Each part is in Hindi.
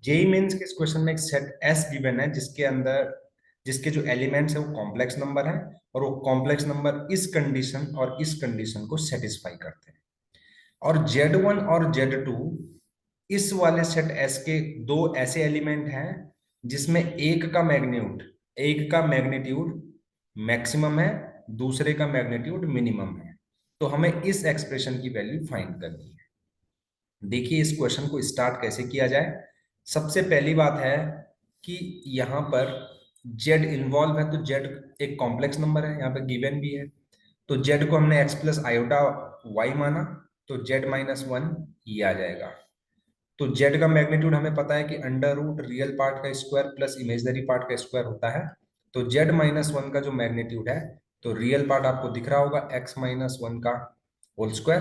जेई मेंस के इस क्वेश्चन में एक सेट एस गिवन है जिसके अंदर जिसके जो एलिमेंट्स है वो कॉम्प्लेक्स नंबर है, और वो कॉम्प्लेक्स नंबर इस कंडीशन और इस कंडीशन को सेटिस्फाई करते हैं। और Z1 और Z2 इस वाले सेट एस के दो ऐसे एलिमेंट हैं जिसमें एक का मैग्नीट्यूड मैक्सिमम है, दूसरे का मैग्नीट्यूड मिनिमम है। तो हमें इस एक्सप्रेशन की वैल्यू फाइंड करनी है। देखिए इस क्वेश्चन को स्टार्ट कैसे किया जाए। सबसे पहली बात है कि यहाँ पर z इन्वॉल्व है, तो z एक कॉम्प्लेक्स नंबर है, यहाँ पर गिवन भी है। तो z को हमने x प्लस आयोटा y माना, तो z माइनस वन ये आ जाएगा। तो z का मैग्नीट्यूड हमें पता है कि अंडर रूट रियल पार्ट का स्क्वायर प्लस इमेजनरी पार्ट का स्क्वायर होता है। तो z माइनस वन का जो मैग्नीट्यूड है, तो रियल पार्ट आपको दिख रहा होगा x माइनस वन का whole square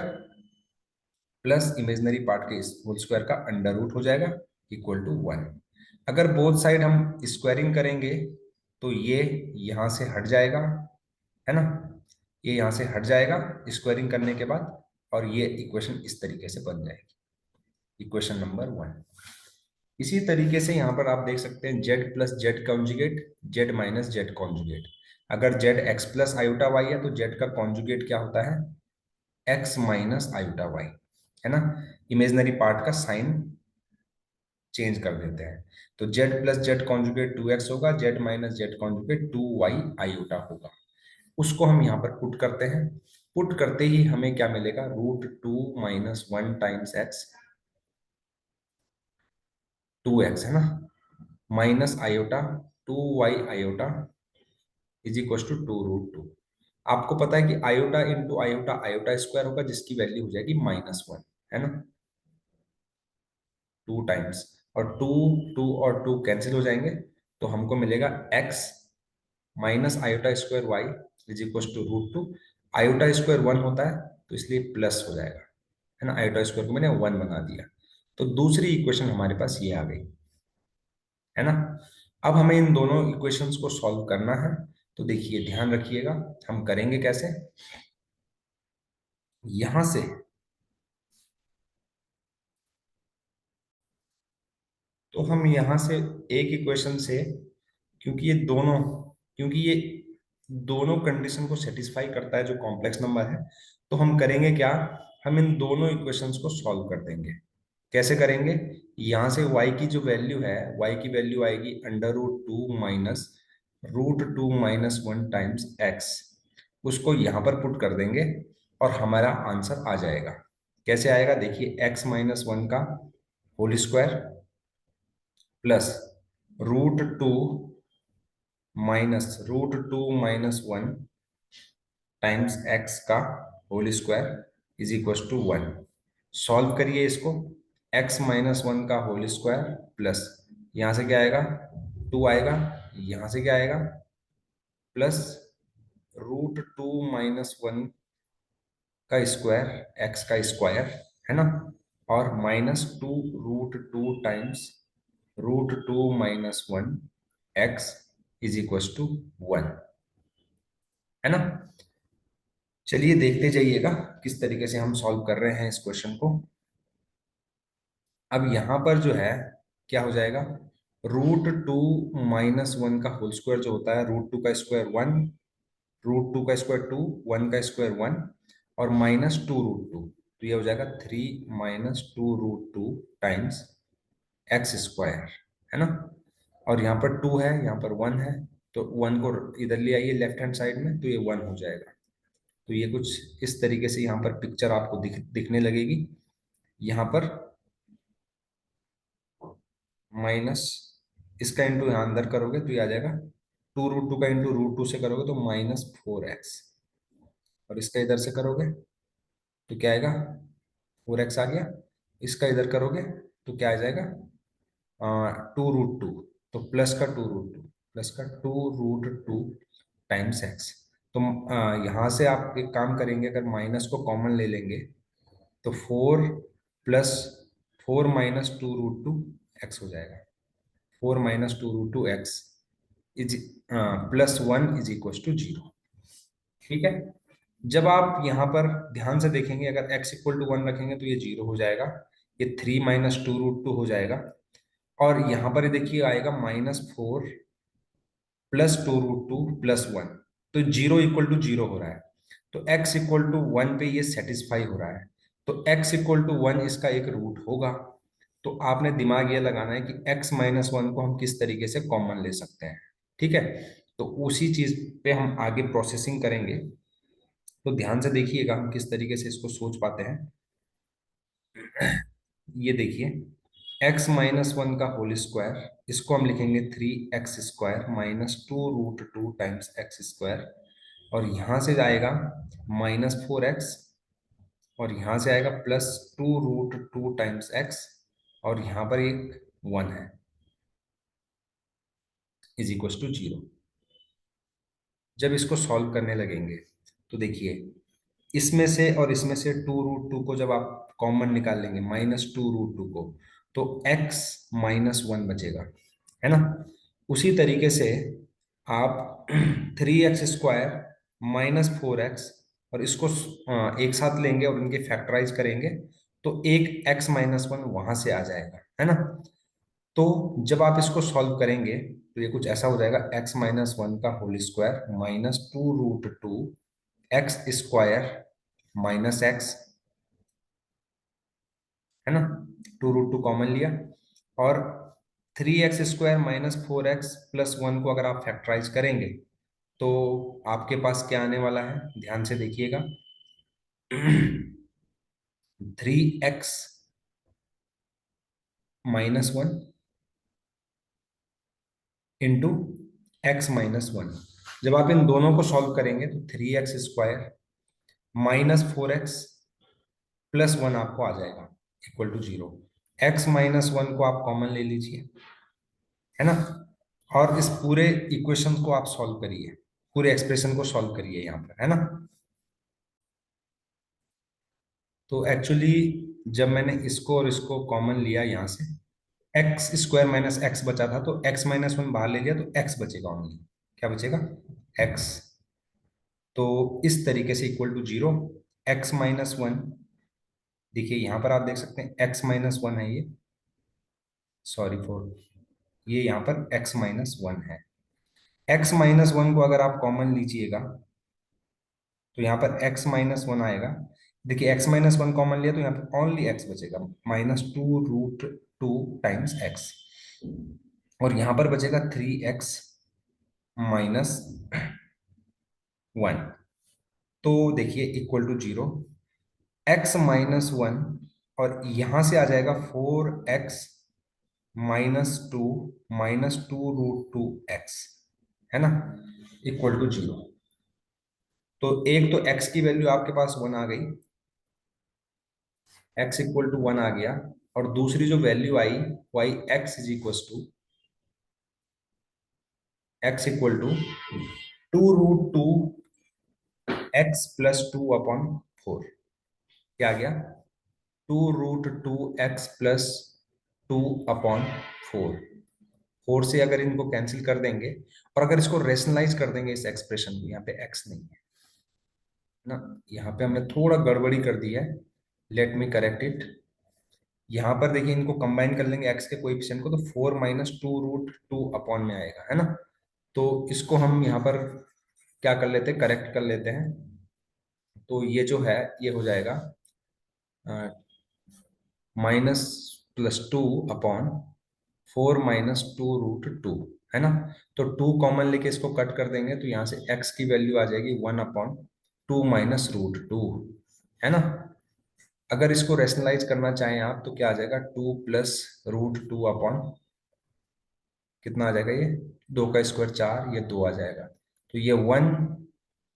plus imaginary part के होल स्क्वायर का अंडर रूट हो जाएगा इक्वल टू वन। अगर बोथ साइड हम स्क्वायरिंग करेंगे तो ये यहां से हट जाएगा, है ना, ये यहां से हट जाएगा स्क्वायरिंग करने के बाद, और ये इक्वेशन इस तरीके से बन जाएगी, इक्वेशन नंबर वन। इसी तरीके से यहाँ पर आप देख सकते हैं Z plus Z conjugate, Z minus Z conjugate. अगर Z X plus iota Y है तो जेड का कॉन्जुगेट क्या होता है, एक्स माइनस आयोटा वाई, है ना। इमेजनरी पार्ट का साइन चेंज कर देते हैं। तो Z plus Z conjugate two X होगा, Z minus Z conjugate two Y iota होगा। उसको हम यहाँ पर पुट करते हैं। पुट करते ही हमें क्या मिलेगा, root two minus one times x, two x है ना, minus iota two Y iota is equal to two root two. आपको पता है कि iota into iota iota square होगा, जिसकी वैल्यू हो जाएगी माइनस वन, है ना, टू टाइम्स। और टू टू और टू कैंसिल हो जाएंगे, तो हमको मिलेगा x minus iota square y is equal to root two. Iota square one होता है तो इसलिए प्लस हो जाएगा, है ना, आयोटा स्क्वायर को मैंने वन बना दिया। तो दूसरी इक्वेशन हमारे पास ये आ गई, है ना। अब हमें इन दोनों इक्वेशंस को सॉल्व करना है। तो देखिए ध्यान रखिएगा, हम करेंगे कैसे। यहां से तो हम यहां से एक इक्वेशन से, क्योंकि ये दोनों क्योंकि ये दोनों कंडीशन को सेटिस्फाई करता है जो कॉम्प्लेक्स नंबर है, तो हम करेंगे क्या, हम इन दोनों इक्वेशंस को सॉल्व कर देंगे। कैसे करेंगे, यहां से y की जो वैल्यू है, y की वैल्यू आएगी under root two minus one times x, उसको यहां पर पुट कर देंगे और हमारा आंसर आ जाएगा। कैसे आएगा, देखिए x माइनस वन का whole square plus root two minus one times x का whole square is equal to one. Solve करिए इसको, एक्स माइनस वन का होल स्क्वायर प्लस यहाँ से क्या आएगा, टू आएगा, यहाँ से क्या आएगा, plus root two minus one का स्क्वायर, एक्स का स्क्वायर, है ना, और minus two root two times root two minus one x is equal to one, है ना। चलिए देखते जाइएगा किस तरीके से हम सॉल्व कर रहे हैं इस क्वेश्चन को। अब यहां पर जो है क्या हो जाएगा, रूट टू माइनस वन का होल स्क्वायर जो होता है, रूट टू का स्क्वायर वन, रूट टू का स्क्वायर टू, वन का स्क्वायर वन, और माइनस टू रूट टू, तो ये हो जाएगा three minus two root two times x square, है ना। और यहाँ पर टू है, यहाँ पर वन है, तो वन को इधर ले आइए लेफ्ट हैंड साइड में, तो ये वन हो जाएगा। तो ये कुछ इस तरीके से यहाँ पर पिक्चर आपको दिखने लगेगी। यहाँ पर माइनस इसका इंटू यहाँ अंदर करोगे तो ये आ जाएगा, टू रूट टू का इंटू रूट टू से करोगे तो माइनस फोर एक्स, और इसका इधर से करोगे तो क्या आएगा, फोर एक्स आ गया। इसका इधर करोगे तो क्या आ जाएगा, टू रूट टू, तो प्लस का टू रूट टू, प्लस का two root two times x. तो यहाँ से आप एक काम करेंगे, अगर माइनस को कॉमन ले लेंगे तो four plus four minus two root two x हो जाएगा, four minus two root two x is plus one is equal to zero. ठीक है, जब आप यहाँ पर ध्यान से देखेंगे, अगर x इक्वल टू वन रखेंगे तो ये जीरो हो जाएगा, ये three minus two root two हो जाएगा, और यहां पर देखिए आएगा -4 प्लस 2√2 + 1। तो 0 = 0 हो रहा है, तो x = 1 पे ये सेटिस्फाई हो रहा है, तो x = 1 इसका एक रूट होगा। तो आपने दिमाग ये लगाना है कि x-1 को हम किस तरीके से कॉमन ले सकते हैं। ठीक है, तो उसी चीज पे हम आगे प्रोसेसिंग करेंगे। तो ध्यान से देखिएगा हम किस तरीके से इसको सोच पाते हैं। ये देखिए, x-1 का होल स्क्वायर, इसको हम लिखेंगे 3x² -2√2 × x²। और यहां से जाएगा -4x, और यहां से आएगा +2√2 × x, और यहां पर एक 1 है, = 0। जब इसको सॉल्व करने लगेंगे तो देखिए, इसमें से और इसमें से 2√2 को जब आप कॉमन निकाल लेंगे, -2√2 को, तो x-1 बचेगा, है ना। उसी तरीके से आप 3x² -4x, और इसको एक साथ लेंगे और इनके फैक्टराइज करेंगे, तो एक x-1 वहां से आ जाएगा, है ना। तो जब आप इसको सॉल्व करेंगे तो ये कुछ ऐसा हो जाएगा, x-1 का होल स्क्वायर -2√2 x² -x, है ना। 2√2 कॉमन लिया, और 3x² -4x + 1 को अगर आप फैक्टराइज करेंगे तो आपके पास क्या आने वाला है, ध्यान से देखिएगा। 3x-1 into x-1। जब आप इन दोनों को सॉल्व करेंगे तो 3x² -4x + 1 आपको आ जाएगा, =0। x-1 को आप कॉमन ले लीजिए, है ना। और इस पूरे इक्वेशन को आप सॉल्व करिए, पूरे एक्सप्रेशन को सॉल्व करिए यहाँ पर, है ना। तो एक्चुअली जब मैंने इसको और इसको कॉमन लिया यहाँ से, x² - x बचा था, तो x-1 बाहर ले लिया तो x बचेगा ओनली। क्या बचेगा? x। तो इस तरीके से =0। x-1, देखिए यहाँ पर आप देख सकते हैं x-1 है ये, सॉरी फॉर, ये यहाँ पर x-1 है। x-1 को अगर आप कॉमन लीजिएगा तो यहाँ पर x-1 आएगा। देखिए x-1 कॉमन लिया तो यहाँ पर ओनली x बचेगा, -2√2 × x, और यहाँ पर बचेगा 3x-1। तो देखिए =0, x-1, और यहाँ से आ जाएगा 4x-2 -2√2x, है ना, =0। तो एक तो x की वैल्यू आपके पास 1 आ गई, x =1 आ गया, और दूसरी जो वैल्यू आई वो आई x = 2√2x + 2/4। क्या आ गया? 2√2x + 2/4। 4 से अगर इनको कैंसिल कर देंगे और अगर इसको रेशनलाइज कर देंगे इस एक्सप्रेशन को, यहाँ पे x नहीं है ना, यहाँ पे हमने थोड़ा गड़बड़ी कर दी है, लेट मी करेक्ट इट। यहाँ पर देखिए इनको कंबाइन कर लेंगे x के कोएफिशिएंट को, तो 4 - 2√2 अपॉन में आएगा, है ना। तो इसको हम यहाँ पर क्या कर लेते हैं, करेक्ट कर लेते हैं। तो ये जो है ये हो जाएगा -+2/4 -2√2, है ना। तो 2 कॉमन लेके इसको कट कर देंगे तो यहाँ से x की वैल्यू आ जाएगी 1/2 -√2, है ना। अगर इसको रेशनलाइज करना चाहें आप तो क्या आ जाएगा, 2 + √2 अपॉन, कितना आ जाएगा, ये 2 का स्क्वायर 4, ये 2 आ जाएगा, तो ये 1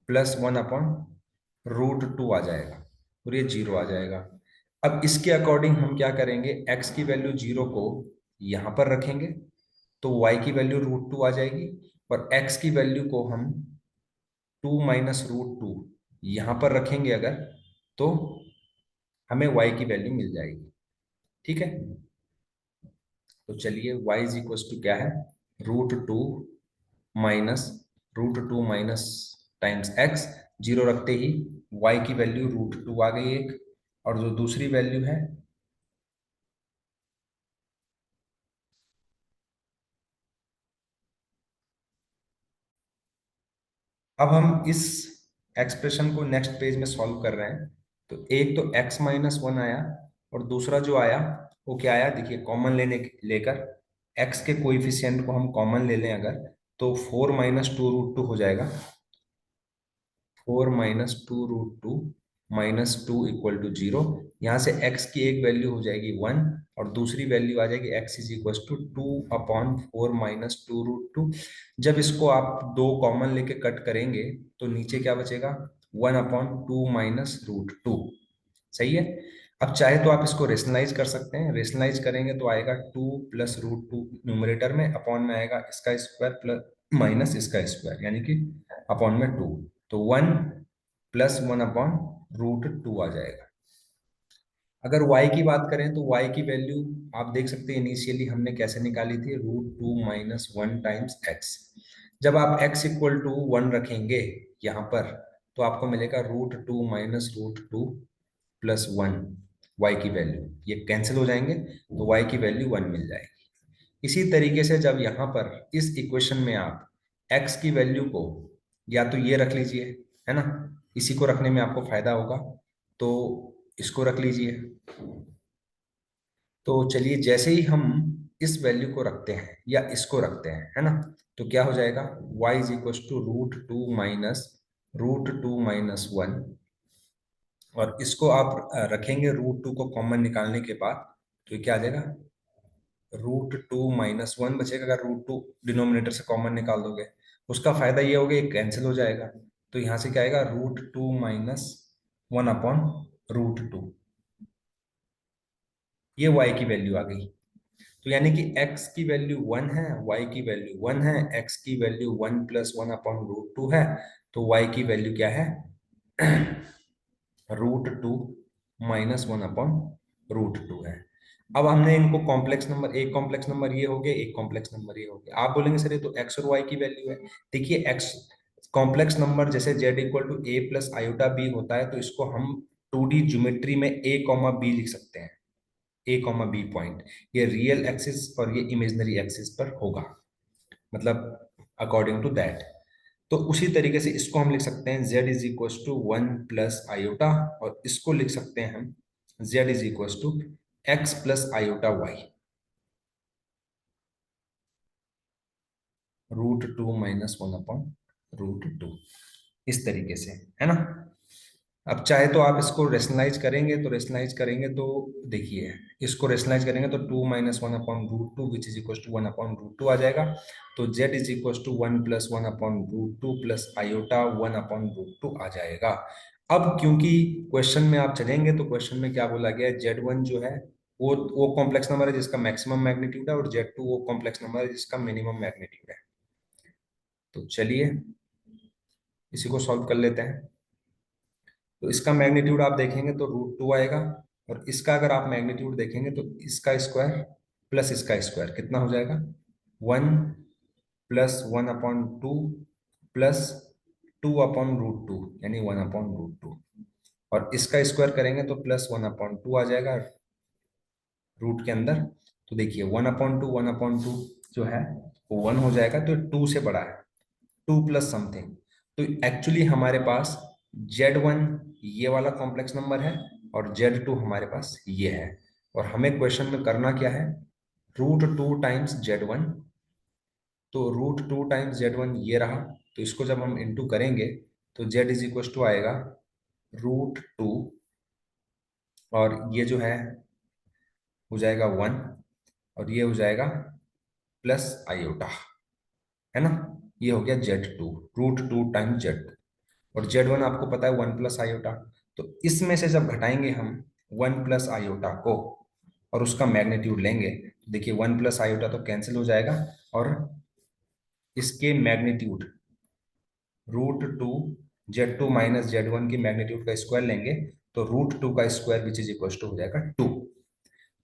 + 1/√2 आ जाएगा, और ये 0 आ जाएगा। अब इसके अकॉर्डिंग हम क्या करेंगे, x की वैल्यू 0 को यहाँ पर रखेंगे तो y की वैल्यू √2 आ जाएगी, और x की वैल्यू को हम 2 - √2 यहाँ पर रखेंगे अगर, तो हमें y की वैल्यू मिल जाएगी। ठीक है, तो चलिए y क्या है, √2 माइनस टाइम्स x, 0 रखते ही y की वैल्यू √2 आ गई एक, और जो दूसरी वैल्यू है अब हम इस एक्सप्रेशन को नेक्स्ट पेज में सॉल्व कर रहे हैं। तो एक तो x-1 आया, और दूसरा जो आया वो क्या आया, देखिए कॉमन लेकर x के कोएफिशिएंट को हम कॉमन ले लें अगर, तो 4 - 2√2 हो जाएगा। 4 - 2√2 -2 = 0। यहाँ से x की एक वैल्यू हो जाएगी 1, और दूसरी वैल्यू आ जाएगी x = 2/4 - 2√2। जब इसको आप दो कॉमन लेके कट करेंगे तो नीचे क्या बचेगा, 1/2 - √2। सही है। अब चाहे तो आप इसको रेशनलाइज कर सकते हैं, रेशनलाइज करेंगे तो आएगा 2 + √2 न्यूमरेटर में, अपॉन में आएगा इसका स्क्वायर प्लस माइनस इसका स्क्वायर, यानी कि अपॉन में 2। तो 1 + 1/√2 आ जाएगा। अगर y की बात करें तो y की वैल्यू आप देख सकते हैं, इनिशियली हमने कैसे निकाली थी, √2 - 1 टाइम्स x। जब आप x = 1 रखेंगे यहाँ पर, तो आपको मिलेगा √2 - √2 + 1, y की वैल्यू ये कैंसिल हो जाएंगे, तो y की वैल्यू 1 मिल जाएगी। इसी तरीके से जब यहाँ पर इस इक्वेशन में आप x की वैल्यू को या तो ये रख लीजिए, है ना, इसी को रखने में आपको फायदा होगा, तो इसको रख लीजिए। तो चलिए जैसे ही हम इस वैल्यू को रखते हैं या इसको रखते हैं, है ना, तो क्या हो जाएगा, y = √2 - √2 - 1, और इसको आप रखेंगे √2 को कॉमन निकालने के बाद, तो ये क्या आ जाएगा, √2 - 1 बचेगा। अगर √2 डिनोमिनेटर से कॉमन निकाल दोगे, उसका फायदा ये होगा, ये कैंसिल हो जाएगा। तो यहाँ से क्या आएगा, √2 - 1/√2। ये y की वैल्यू आ गई। तो यानी कि x की वैल्यू 1 है, y की वैल्यू 1 है, x की वैल्यू 1 + 1/√2 है, तो y की वैल्यू क्या है, √2 - 1/√2 है। अब हमने इनको कॉम्प्लेक्स नंबर, एक कॉम्प्लेक्स नंबर ये हो गया, एक कॉम्प्लेक्स नंबर ये हो गया। आप बोलेंगे सर ये तो x और y की वैल्यू है। देखिए x कॉम्प्लेक्स नंबर जैसे z = a + i होता है, तो इसको हम 2D ज्योमेट्री में a, b लिख सकते हैं। a, b पॉइंट, ये रियल एक्सिस और ये इमेजिनरी एक्सिस पर होगा, मतलब अकॉर्डिंग टू दैट। तो उसी तरीके से इसको हम लिख सकते हैं z = 1 + i, और इसको लिख सकते हैं हम z = x + i/y, √2 - 1/√2, इस तरीके से, है ना। अब चाहे तो आप इसको रेशनलाइज करेंगे, तो रेशनलाइज करेंगे तो देखिए, इसको रेशनलाइज करेंगे तो 2 - 1/√2 विच इज इक्वल टू 1/√2 आ जाएगा। तो z = 1 + 1/√2 + i 1/√2 आ जाएगा। अब क्योंकि क्वेश्चन में आप चलेंगे तो क्वेश्चन में क्या बोला गया है, z1 जो है वो कॉम्प्लेक्स नंबर है जिसका मैक्सिमम मैग्नीट्यूड है, और z2 वो कॉम्प्लेक्स नंबर है जिसका मिनिमम मैग्नीट्यूड है। तो चलिए इसी को सॉल्व कर लेते हैं। तो इसका मैग्नीट्यूड आप देखेंगे तो √2 आएगा, और इसका अगर आप मैग्नीट्यूड देखेंगे तो इसका स्क्वायर प्लस इसका स्क्वायर कितना हो जाएगा, 1 + 1/2 प्लस 2/√2, यानी 1/√2, और इसका स्क्वायर करेंगे तो प्लस 1/2 आ जाएगा रूट के अंदर। तो देखिए 1/2 जो है वो 1 हो जाएगा, तो 2 से बड़ा है, 2 + समथिंग। तो एक्चुअली हमारे पास z1 ये वाला कॉम्प्लेक्स नंबर है, और z2 हमारे पास ये है, और हमें क्वेश्चन में करना क्या है, √2 टाइम्स z1। तो √2 टाइम्स z1 ये रहा, तो इसको जब हम इंटू करेंगे तो z = आएगा √2, और ये जो है हो जाएगा 1, और ये हो जाएगा प्लस आयोटा, है ना। ये हो गया z2, √2 टाइम्स z2, और z1 आपको पता है 1 + आयोटा। तो इसमें से जब घटाएंगे हम 1 + आयोटा को और उसका मैग्नीट्यूड लेंगे, तो देखिए 1 + आयोटा तो कैंसिल हो जाएगा, और इसके मैग्नीट्यूड √2, z2 - z1 की मैग्नीट्यूड का स्क्वायर लेंगे, तो √2 का square which is equal to हो जाएगा 2।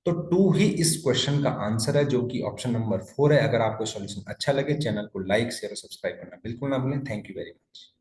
तो 2 ही इस क्वेश्चन का आंसर है, जो कि ऑप्शन नंबर 4 है। अगर आपको सॉल्यूशन अच्छा लगे, चैनल को लाइक शेयर और सब्सक्राइब करना बिल्कुल ना भूलें। Thank you very much.